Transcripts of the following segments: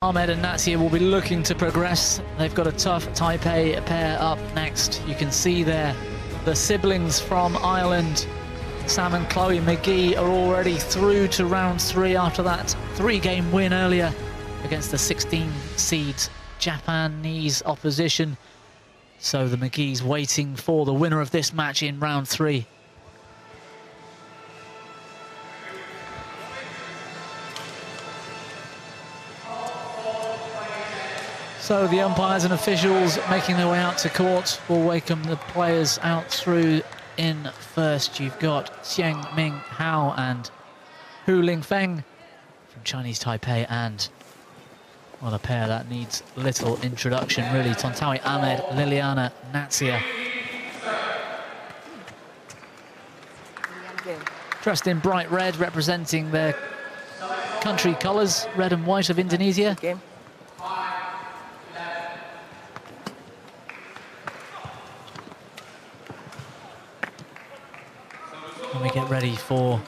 Ahmad and Natsir will be looking to progress. They've got a tough Taipei pair up next. You can see there the siblings from Ireland, Sam and Chloe McGee, are already through to round 3 after that 3-game win earlier against the 16-seed Japanese opposition. So the McGees waiting for the winner of this match in round 3. So the umpires and officials making their way out to court will welcome the players out through. In first, you've got Tseng Ming Hao and Ling Fang from Chinese Taipei, and well, a pair that needs little introduction, really. Tontowi Ahmad, Liliyana Natsir. Dressed in bright red, representing their country colours, red and white of Indonesia. And we get ready for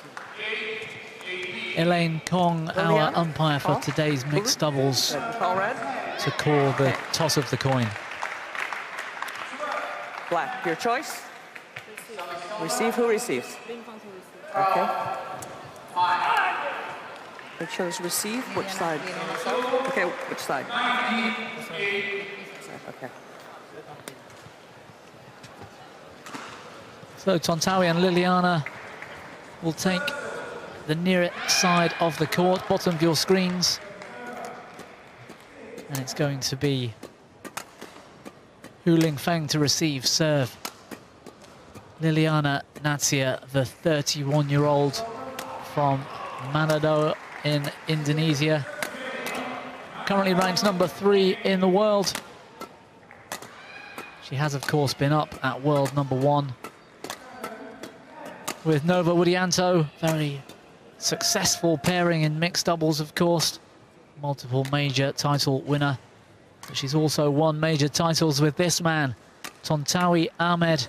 Elaine Kong, our umpire for today's mixed doubles, to call the toss of the coin. Black, your choice. Receive, who receives? Okay. They chose receive, which side? Okay, which side? Okay. So Tontowi and Liliyana will take the near side of the court, bottom of your screens. And it's going to be Ling Fang to receive serve. Liliyana Natsir, the 31-year-old from Manado in Indonesia. Currently ranked number 3 in the world. She has, of course, been up at world number 1. With Nova Widianto, very successful pairing in mixed doubles, of course. Multiple major title winner. But she's also won major titles with this man, Tontowi Ahmad.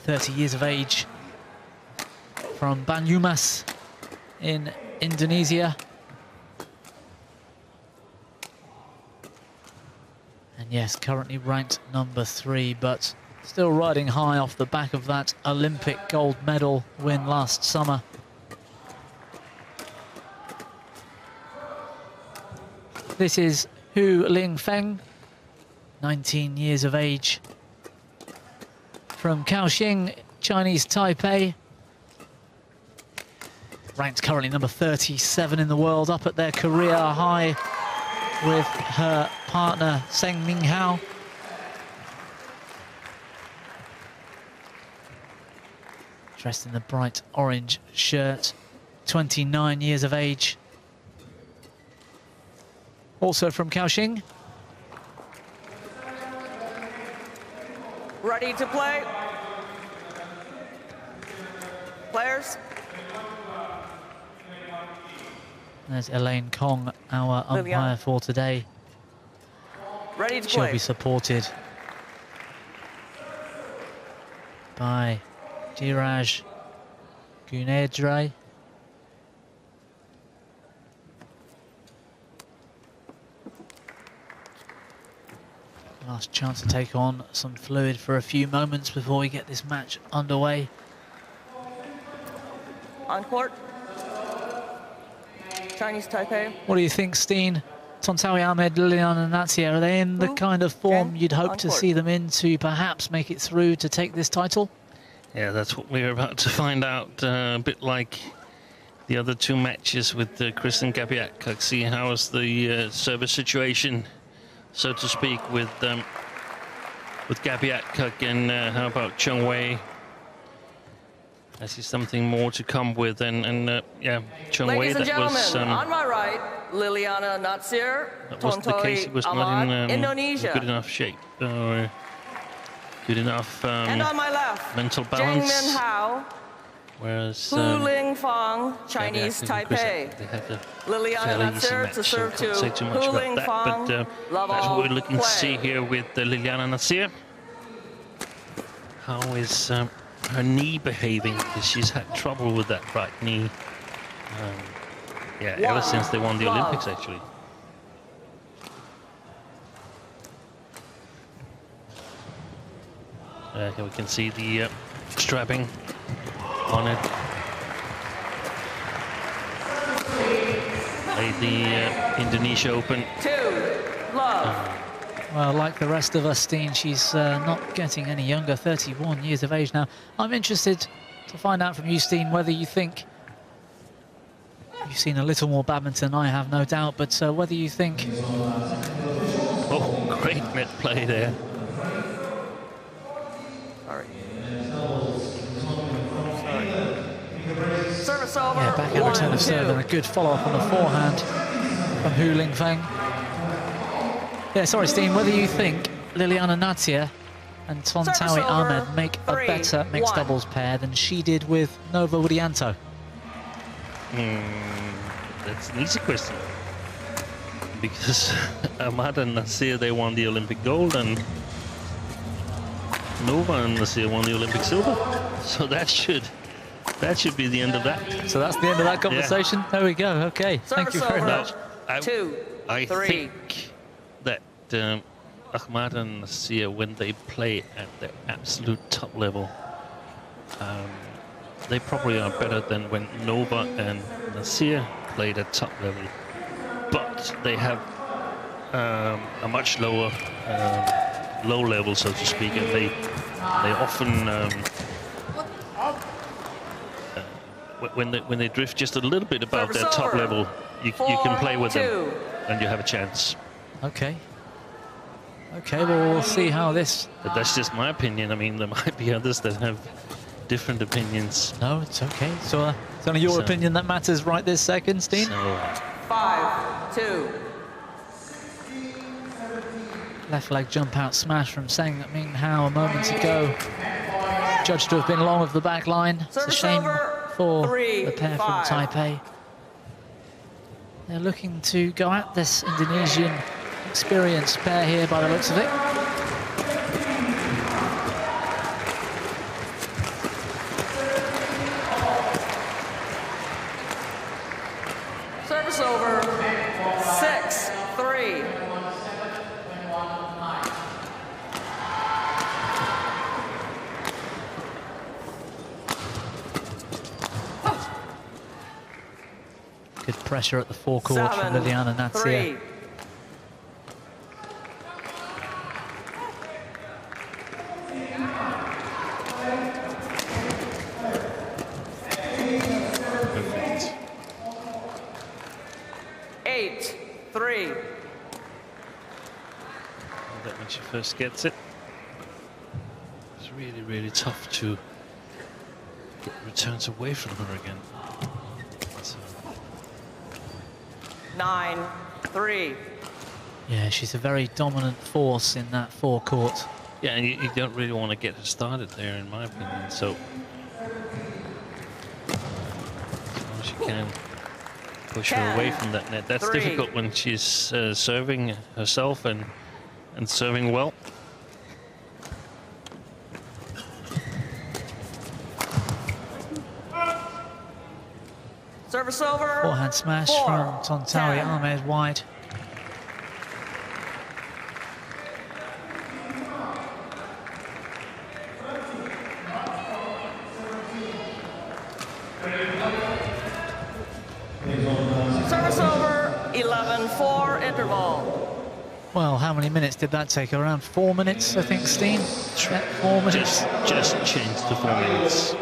30 years of age, from Banyumas in Indonesia. And yes, currently ranked number 3, but still riding high off the back of that Olympic gold medal win last summer. This is Ling Fang, 19 years of age, from Kaohsiung, Chinese Taipei. Ranked currently number 37 in the world, up at their career high with her partner Tseng Ming Hao. Dressed in the bright orange shirt, 29 years of age. Also from Kaohsiung. Ready to play? Players? There's Elaine Kong, our umpire for today. Ready to She'll play. be supported by Jiraj Gunedre. Last chance to take on some fluid for a few moments before we get this match underway. On court. Chinese Taipei. What do you think, Steen? Tontowi Ahmad, Liliyana Natsir, are they in the kind of form you'd hope to see them in to perhaps make it through to take this title? Yeah, that's what we're about to find out. A bit like the other 2 matches with Chris and Gabiak. See how is the service situation, so to speak, with Gabiak, and how about Cheng Wei? I see something more to come with, and yeah, Cheng Wei. Ladies and that was gentlemen, on my right, Liliyana Natsir, that was the case. He was Ahmad, not in Indonesia. good enough shape, or good enough and on my left, mental balance. Tseng Ming Hao, Whereas Ling Fang, Chinese Taipei. Liliyana Natsir to serve to say too much Ling about Fang. that, but that's what we're looking to see here with Liliyana Natsir. How is her knee behaving? Because she's had trouble with that right knee. Yeah, ever since they won the Olympics, actually. Here we can see the strapping on it. Played the Indonesia Open. Well, like the rest of us, Steen, she's not getting any younger, 31 years of age now. I'm interested to find out from you, Steen, whether you think, you've seen a little more badminton than I have, no doubt, but whether you think... Oh, great net play there. Service over. Yeah, backhand return of serve and a good follow-up on the forehand from Ling Fang. Yeah, sorry, Steen, whether you think Liliyana Natsir and Tontowi Ahmad make a better mixed doubles pair than she did with Nova Widianto? That's an easy question. Because Ahmad and Natsir, they won the Olympic gold, and Nova and Natsir won the Olympic silver. So that should be the end of that. So that's the end of that conversation? Yeah. There we go, okay. Thank you very much. I think that Ahmad and Natsir, when they play at their absolute top level, they probably are better than when Nova and Natsir played at top level. But they have a much lower low level, so to speak, and they often when they drift just a little bit above their top level, you can play with them and you have a chance. Okay. Okay, well, we'll see how this... But that's just my opinion. I mean, there might be others that have different opinions. No, it's okay. So it's only your opinion that matters right this second, Steen. 5-2. Left leg jump out smash from Tseng. I mean, how a moment ago judged to have been long of the back line. It's a shame for the pair from Taipei. They're looking to go at this Indonesian experienced pair here by the looks of it. Service over. 6-3. Good pressure at the forecourt from Liliyana Natsir. 8-3. That when she first gets it, it's really, really tough to get returns away from her again. So. 9-3. Yeah, she's a very dominant force in that forecourt. Yeah, and you don't really want to get her started there, in my opinion. So, as long as you can push her away from that net. That's difficult when she's serving herself and serving well. Service over. Forehand smash from Tontowi Ahmad wide. Service over. 11-4 interval. Well, how many minutes did that take? Around 4 minutes, I think, Steen? 4 minutes. Just changed to 4 minutes.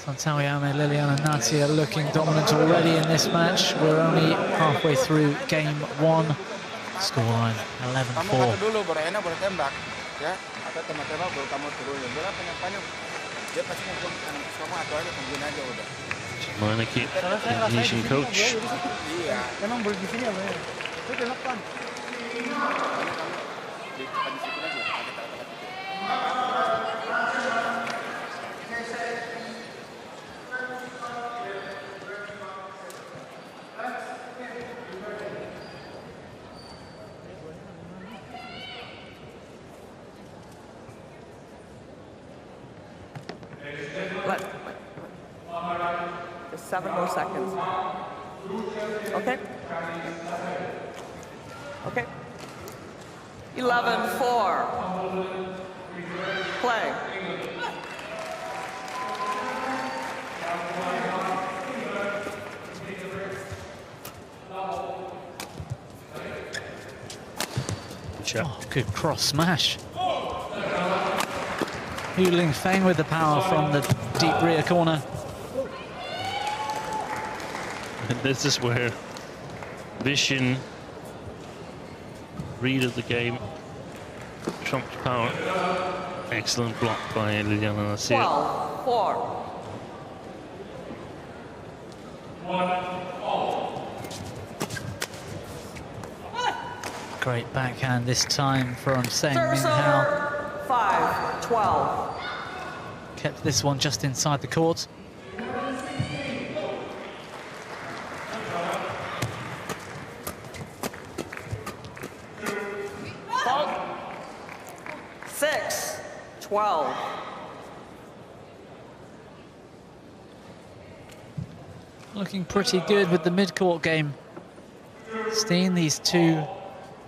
Tontowi Ahmad, Liliyana Natsir looking dominant already in this match. We're only halfway through game one. Scoreline 11-4. Manaki, Indonesian coach. Just 7 more seconds. Okay. Okay. 11-4. Play. Oh, good cross smash. Ling Fang with the power from the deep rear corner. And this is where vision, read of the game, trumps power. Excellent block by Liliyana Natsir. 12-4. Great backhand this time from Tseng. Service over. 5-12. Kept this one just inside the court. Fault. 6-12. Looking pretty good with the mid-court game. Steen, these two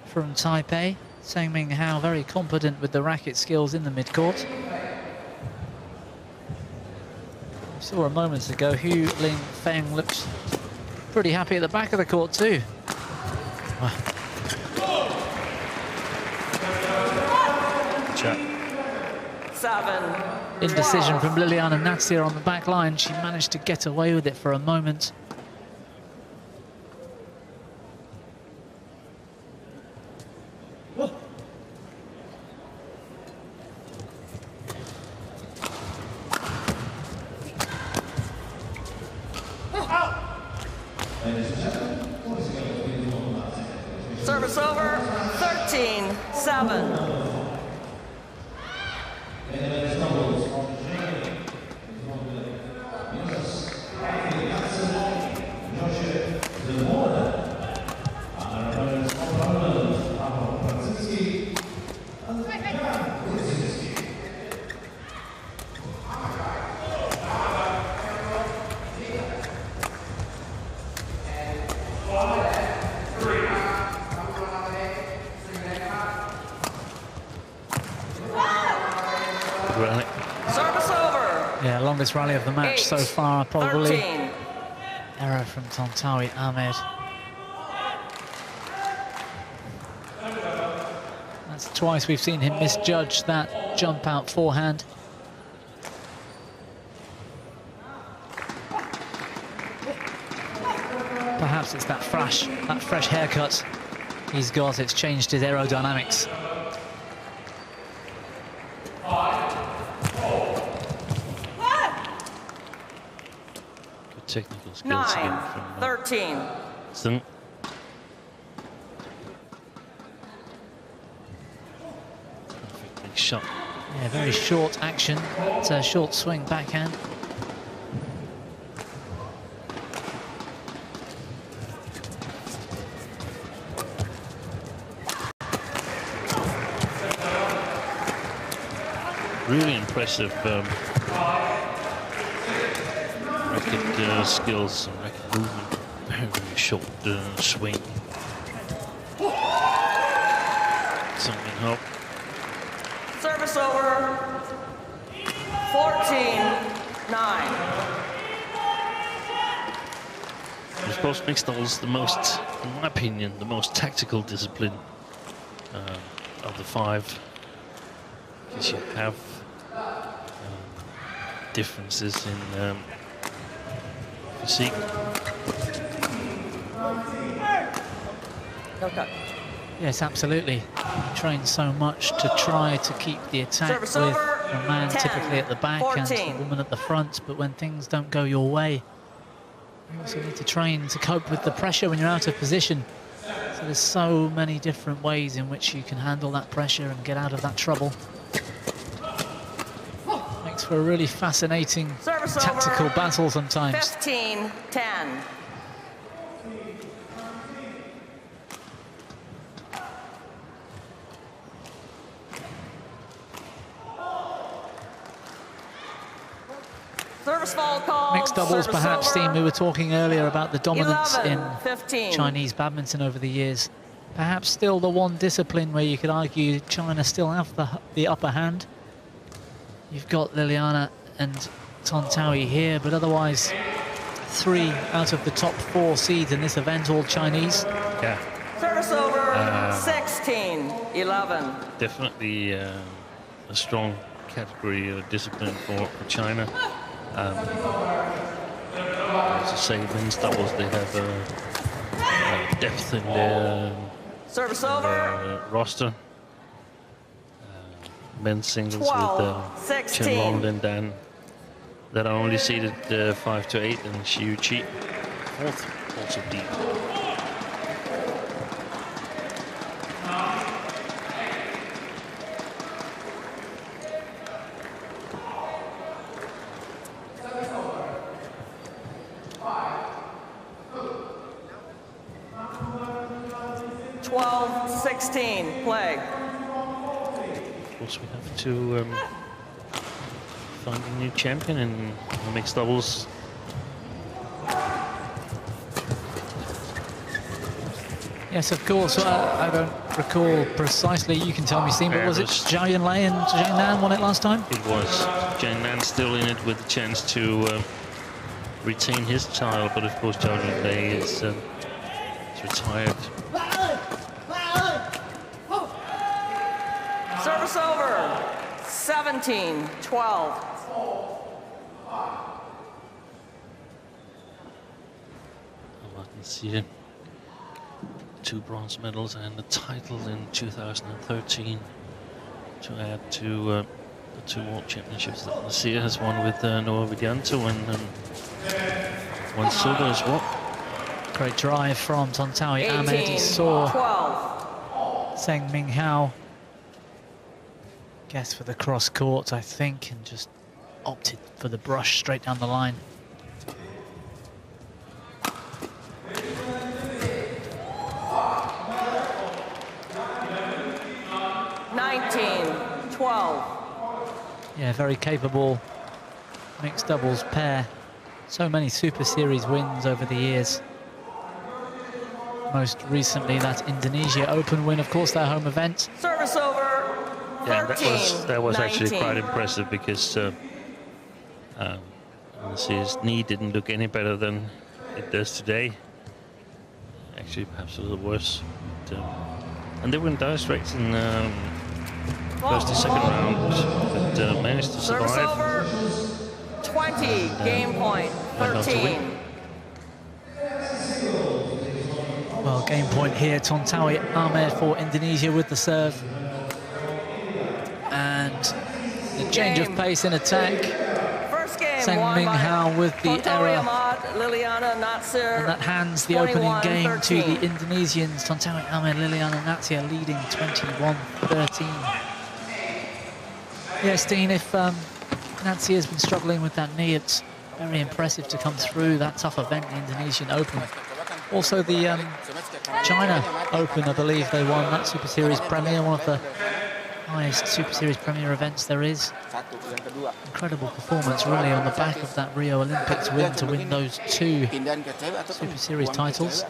from Taipei. Tseng Minghao very competent with the racket skills in the mid-court. Saw a moment ago, Ling Fang looked pretty happy at the back of the court too. Wow. Check. 7. Indecision from Liliyana Natsir on the back line. She managed to get away with it for a moment. Service over. 13-7. Service over. Yeah, longest rally of the match so far, probably. 13. Error from Tontowi Ahmad. That's twice we've seen him misjudge that jump out forehand. Perhaps it's that fresh haircut he's got. It's changed his aerodynamics. Good technical skills again from 13. Tseng. Perfectly shot. Yeah, very short action. It's a short swing backhand. Really impressive racket skills and racket movement. Very, very short swing. Something help. Service over. 14-9. I suppose mixed doubles is the most, in my opinion, the most tactical discipline of the five. Because you have differences in physique. Okay. Yes, absolutely. Train so much to try to keep the attack Service with over. a man 10, typically at the back 14. and a woman at the front, but when things don't go your way, you also need to train to cope with the pressure when you're out of position. So there's so many different ways in which you can handle that pressure and get out of that trouble. Makes for a really fascinating Service tactical over. battle sometimes. 15-10. Service First ball call. Mixed doubles, perhaps, team. We were talking earlier about the dominance 11-15. in Chinese badminton over the years. Perhaps still the one discipline where you could argue China still have the upper hand. You've got Liliyana and Tontowi here, but otherwise 3 out of the top 4 seeds in this event, all Chinese. Yeah. Service over, 16-11. Definitely a strong category or discipline for China. As I say, men's doubles, they have depth in their Service over, roster. Men's singles 12-16. with Chen Long and Dan that are only seeded 5 to 8, and Xiu Qi 4th, also deep. Play. Of course, we have to find a new champion in mixed doubles. Yes, of course. I don't recall precisely. You can tell me, Steve, but was it Zhao Yunlei and Zhang Nan won it last time? It was. Zhang Nan still in it with a chance to retain his title, but of course Zhao Yunlei is retired. Service over, 17-12. Natsir, 2 bronze medals and a title in 2013 to add to the 2 World Championships that Natsir has won with Noah Vidianto, and 1 silver as well. Great drive from Tontowi. Ahmad, he saw 12. Tseng Minghao guess for the cross court, I think, and just opted for the brush straight down the line. Yeah, very capable mixed doubles pair. So many Super Series wins over the years. Most recently, that Indonesia Open win, of course, their home event. Service over. Yeah, that was actually quite impressive, because his knee didn't look any better than it does today. Actually, perhaps a little worse. But, and they went dire straits in first and second round, but managed to survive. Service over. 20. Game point. 13. Well, game point here. Tontowi Ahmed for Indonesia with the serve. And the change of pace in attack. First game Tseng Minghao with the Tontowi, error. Ahmad, Liliyana, Natsir. And that hands the opening game 21-13. to the Indonesians. Tontowi Ahmed, Liliyana, Natsir leading 21-13. Yes, Dean, if Natsir has been struggling with that knee, it's very impressive to come through that tough event, the Indonesian Open. Also the China Open, I believe they won that Super Series Premier, one of the highest Super Series Premier events there is. Incredible performance really on the back of that Rio Olympics win to win those 2 Super Series titles.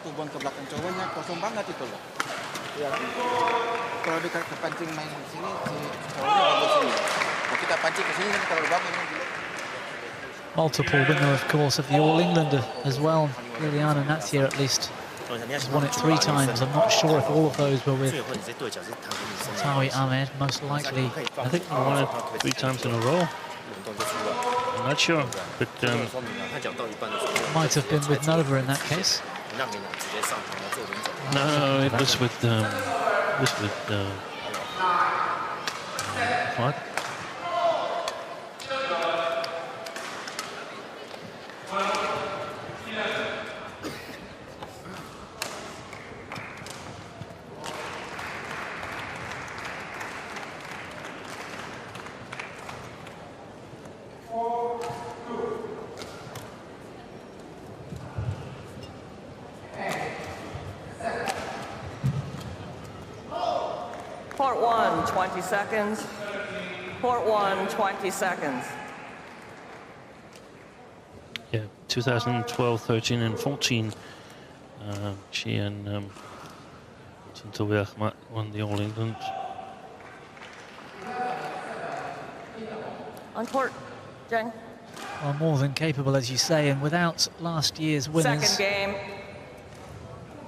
Multiple winner, of course, of the All England as well. Liliyana Natsir at least has won it 3 times. I'm not sure if all of those were with Tontowi Ahmed, most likely. I think they won it 3 times in a row. I'm not sure, but might have been with Nova in that case. no, it was with what? Port 1, 20 seconds. Port 1, 20 seconds. 2012, 13 and 14. She and Tontowi Ahmad won the All England. On court, Tseng. Well, more than capable, as you say, and without last year's winners, Second game.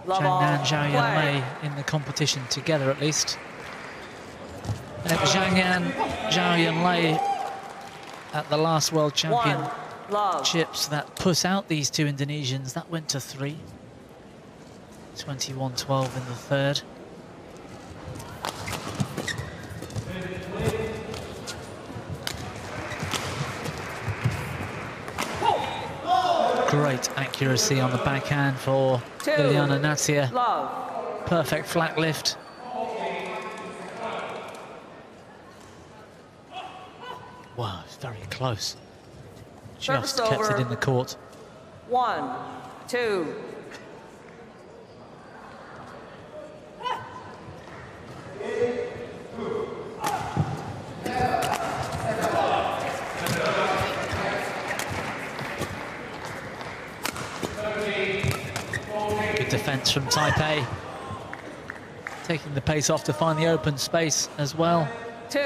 Love Zhang all, Nan, Zhao play. Yanlei in the competition together at least. And it was Zhang Yan, Zhao Yanlei at the last World One, love. Championships that put out these two Indonesians. That went to 3. 21-12 in the third. Great accuracy on the backhand for Liliyana Natsir. Love. Perfect flat lift. Wow, it's very close. Just Service kept over. it in the court. 1, 2. Good defense from Taipei. Taking the pace off to find the open space as well. 2,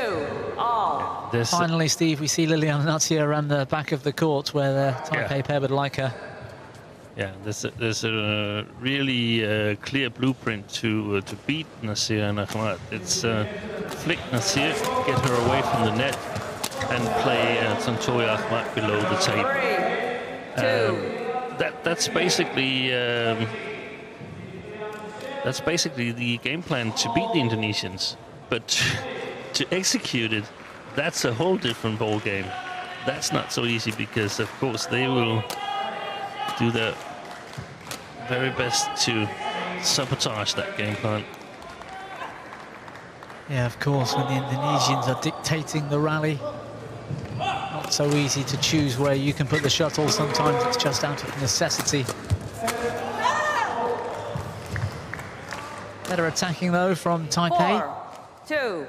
all. Finally, Steve, we see Liliyana Natsir around the back of the court where the Taipei pair would like her. Yeah, there's a really clear blueprint to beat Natsir and Ahmad. It's flick Natsir, get her away from the net, and play Tontowi Ahmad below the tape. 3, 2. That's basically the game plan to beat the Indonesians, but to execute it, that's a whole different ball game. That's not so easy because, of course, they will do their very best to sabotage that game plan. Yeah, of course, when the Indonesians are dictating the rally, not so easy to choose where you can put the shuttle. Sometimes it's just out of necessity. Better attacking, though, from Taipei. 4, 2.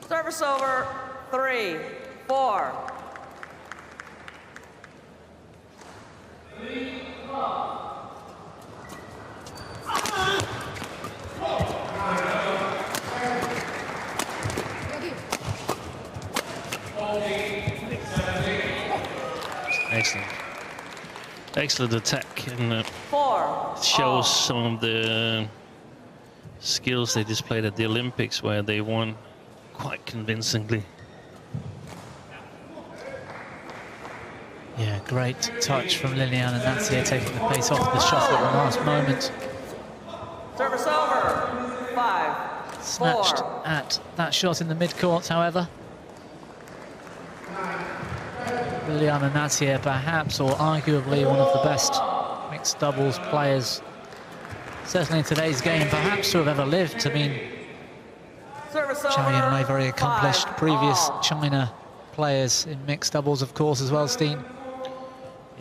Service over. 3, 4. Excellent. Excellent attack, and 4. shows some of the skills they displayed at the Olympics, where they won quite convincingly. Yeah, great touch from Liliyana Natsir, taking the pace off the shuttle at the last moment. Service over. 5, Snatched 4. at that shot in the mid-court, however. Liliyana Natsir, perhaps, or arguably one of the best mixed doubles players, certainly in today's game, perhaps to have ever lived. I mean, Service over. Zhao Yanlei, very accomplished. 5, Previous all. China players in mixed doubles, of course, as well, Steen.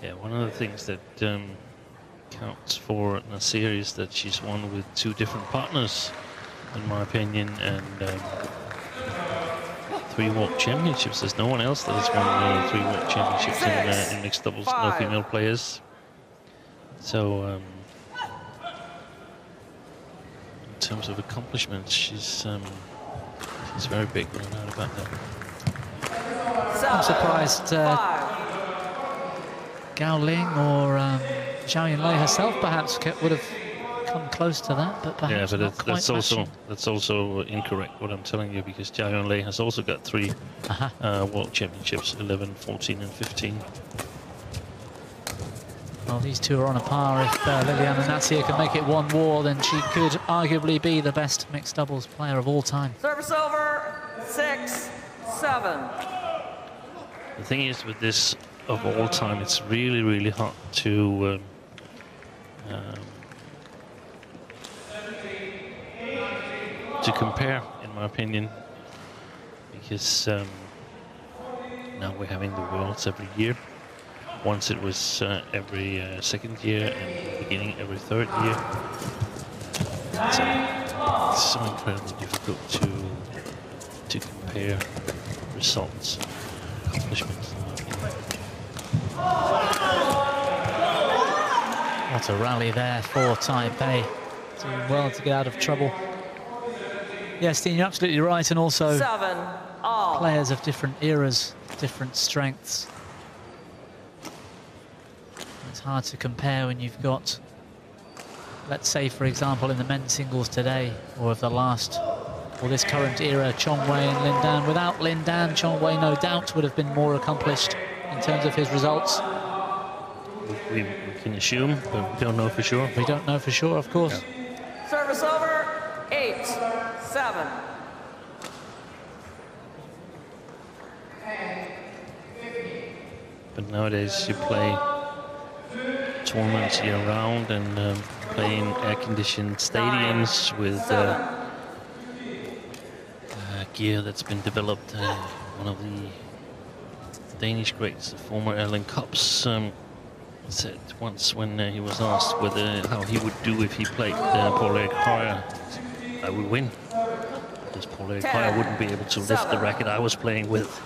Yeah, one of the things that counts for Natsir is that she's won with 2 different partners, in my opinion, and 3 World Championships. There's no one else that has won 3 World Championships in mixed doubles, no female players. So, in terms of accomplishments, she's very big, no doubt about that. I'm surprised Gao Ling or Zhao Yanlei herself perhaps would have come close to that, but perhaps yeah, but not quite that's also incorrect what I'm telling you, because Zhao Yanlei has also got 3 World Championships, 11, 14 and 15. Well, these two are on a par. If Liliyana Natsir can make it 1 war, then she could arguably be the best mixed doubles player of all time. Service over. 6, 7. The thing is, with this of all time, it's really, really hard to compare, in my opinion. because now we're having the Worlds every year. Once it was every second year, and in the beginning every third year. So it's so incredibly difficult to compare results, accomplishments. What a rally there for Taipei. Doing well to get out of trouble. Yes, Dean, you're absolutely right, and also 7-all. Players of different eras, different strengths. It's hard to compare when you've got, let's say, for example, in the men's singles today, or of the last, or this current era, Chong Wei and Lin Dan. Without Lin Dan, Chong Wei no doubt would have been more accomplished in terms of his results. We can assume, but we don't know for sure. We don't know for sure, of course. Yeah. Service over, 8-7. But nowadays you play tournaments year-round and play in air-conditioned stadiums with gear that's been developed. One of the Danish greats, the former Erling Kops, said once when he was asked how he would do if he played Paul-Erik Høyer, I would win, because Paul-Erik Høyer wouldn't be able to lift the racket I was playing with.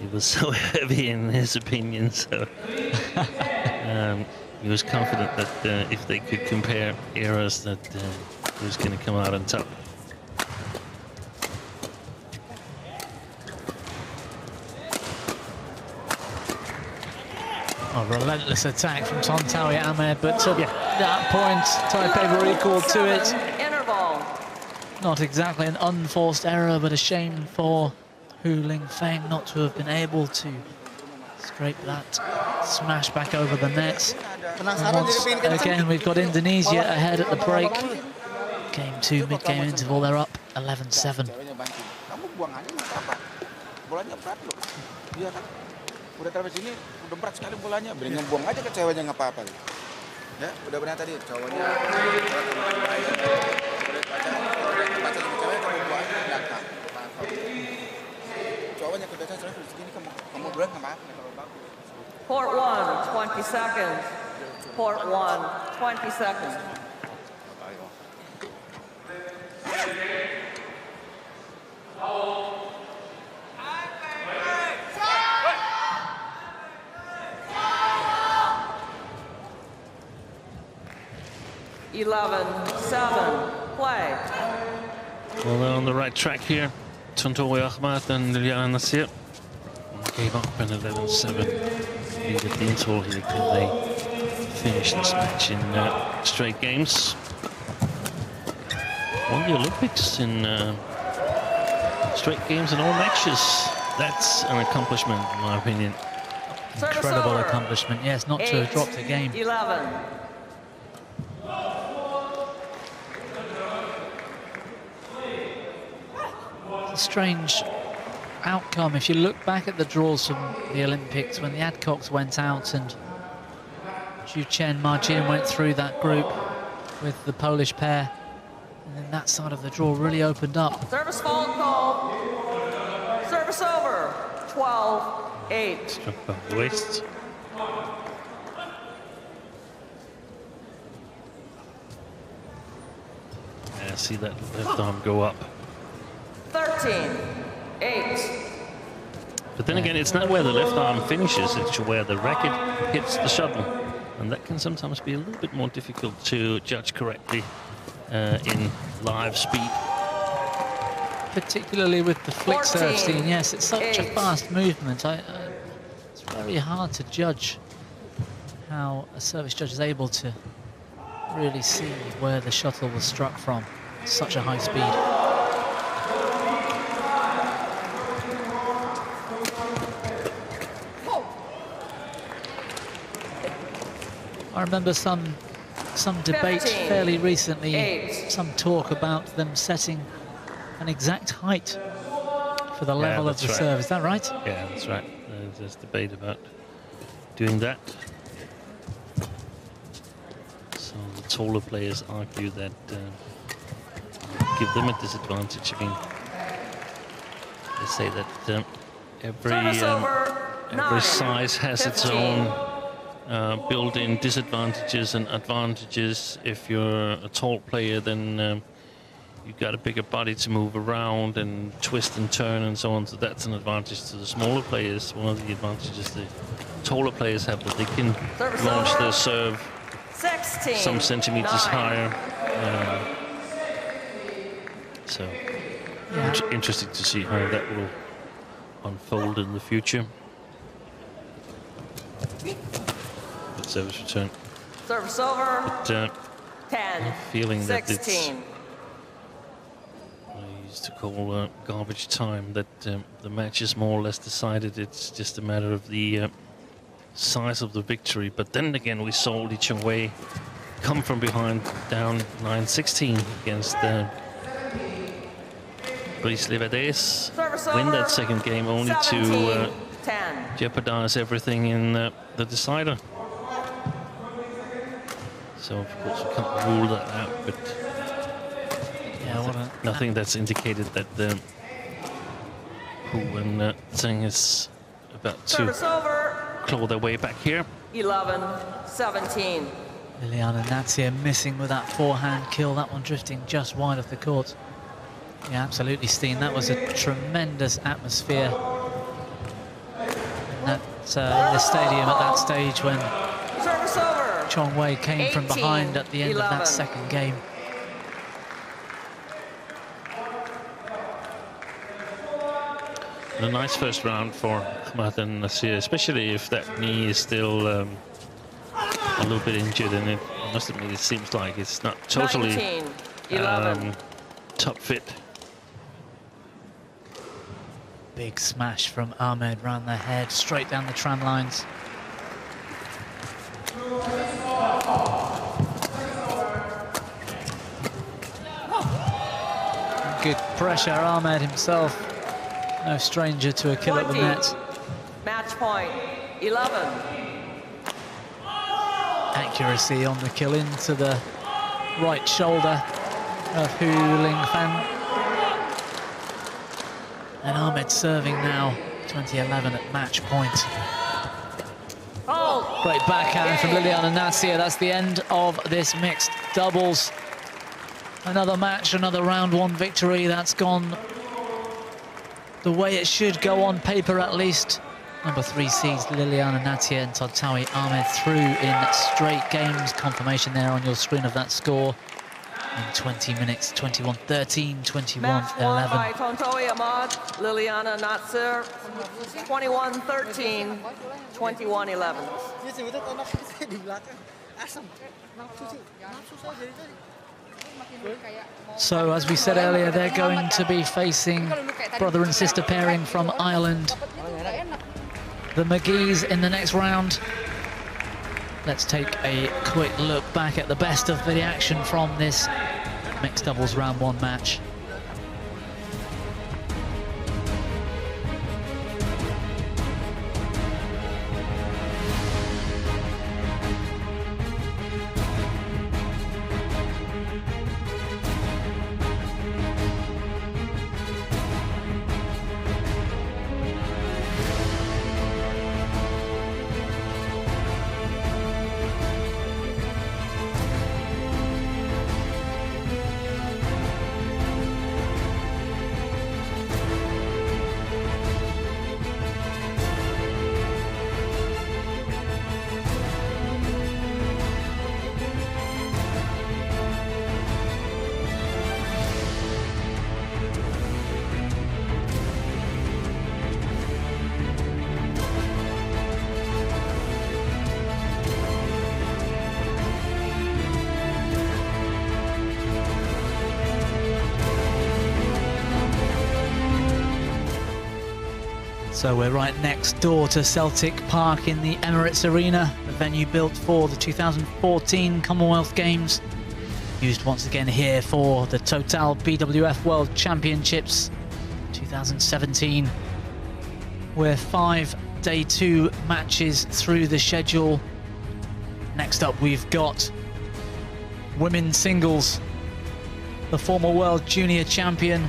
It was so heavy in his opinion, so he was confident that if they could compare eras, that he was going to come out on top. A relentless attack from Tontowi Ahmad, but at that point, Taipei were equal to it. Interval. Not exactly an unforced error, but a shame for Ling Fang not to have been able to scrape that smash back over the net. And once again, we've got Indonesia ahead at the break. Game 2, mid-game interval, they're up 11-7. Udah terus sini, udah berat sekali bolanya, beri ngebuang aja ke ceweknya nggak apa-apa. Ya, udah benar tadi cowoknya. Udah baca sama cewek kamu buang datang. Cowoknya ke dasar terus segini kamu buang nggak apa-apa kalau bagus. Port 1, 20 seconds. Port 1, 20 seconds. 11-7, play. Well, they're on the right track here. Tontowi Ahmad and Liliyana Natsir gave up an 11-7 lead at the interval here. Can they finish this match in straight games? Won the Olympics in straight games in all matches. That's an accomplishment, in my opinion. Incredible accomplishment, yes, not to have dropped a game. 11. Strange outcome if you look back at the draws from the Olympics when the Adcocks went out and Zhu Chen, Ma Jin went through that group with the Polish pair, and then that side of the draw really opened up. Service fault call. Service over. 12-8. Struck above the waist. Yeah, see that left arm go up. 13-8. But then again, it's not where the left arm finishes, it's where the racket hits the shuttle. And that can sometimes be a little bit more difficult to judge correctly in live speed. Particularly with the flick serve scene, yes, it's such a fast movement. It's very hard to judge how a service judge is able to really see where the shuttle was struck from. Such a high speed. I remember some debate fairly recently, some talk about them setting an exact height for the level of the serve. Is that right? Yeah, that's right. There's debate about doing that. So the taller players argue that give them a disadvantage. I mean, They say that Service over. every size has its 15. own built-in disadvantages and advantages. If you're a tall player, then you've got a bigger body to move around and twist and turn and so on. So that's an advantage to the smaller players. One of the advantages the taller players have, that they can Service launch over. their serve 16. some centimeters 9. higher. So interesting to see how that will unfold in the future. Good service return. Service over. But, 10. feeling that it's 16. I used to call garbage time, that the match is more or less decided. It's just a matter of the size of the victory. But then again, we saw Li Chengwei come from behind, down 9-16 against Brice Levadès, Service win over. that second game, only 17. to 10. jeopardize everything in the decider. So of course we can't rule that out, but nothing that's indicated that Hu and Tseng is about to Service over. claw their way back here. 11-17. Liliyana Natsir missing with that forehand kill, that one drifting just wide of the court. Yeah, absolutely, Steen. That was a tremendous atmosphere in the stadium at that stage when Service over. Chong Wei came from behind at the end of 11. that second game. And a nice first round for Ahmad and Natsir, especially if that knee is still a little bit injured, and it, I must admit, it seems like it's not totally 19-11. top fit. Big smash from Ahmed round the head, straight down the tram lines. Good pressure, Ahmed himself. No stranger to a kill at the 20. net. Match point. 11. Accuracy on the kill into the right shoulder of Ling Fang. And Ahmed serving now, 2011 at match point. Oh, Great backhand from Liliyana Natsir. That's the end of this mixed doubles. Another match, another round one victory. That's gone the way it should go on paper, at least. Number 3 seeds Liliyana Natsir and Tontowi Ahmed through in straight games. Confirmation there on your screen of that score in 20 minutes. 21-13, 21-11. match won by Tontowi Ahmad, Liliyana Natsir. 21-13, 21-11. So, as we said earlier, they're going to be facing brother and sister pairing from Ireland, the McGees, in the next round. Let's take a quick look back at the best of the action from this mixed doubles round one match. So we're right next door to Celtic Park in the Emirates Arena, the venue built for the 2014 Commonwealth Games. Used once again here for the Total BWF World Championships 2017. We're 5 day 2 matches through the schedule. Next up we've got women's singles. The former world junior champion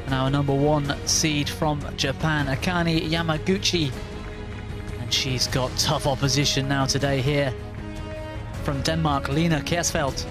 And our #1 seed from Japan, Akane Yamaguchi. And she's got tough opposition now today here from Denmark, Lina Kersfeldt.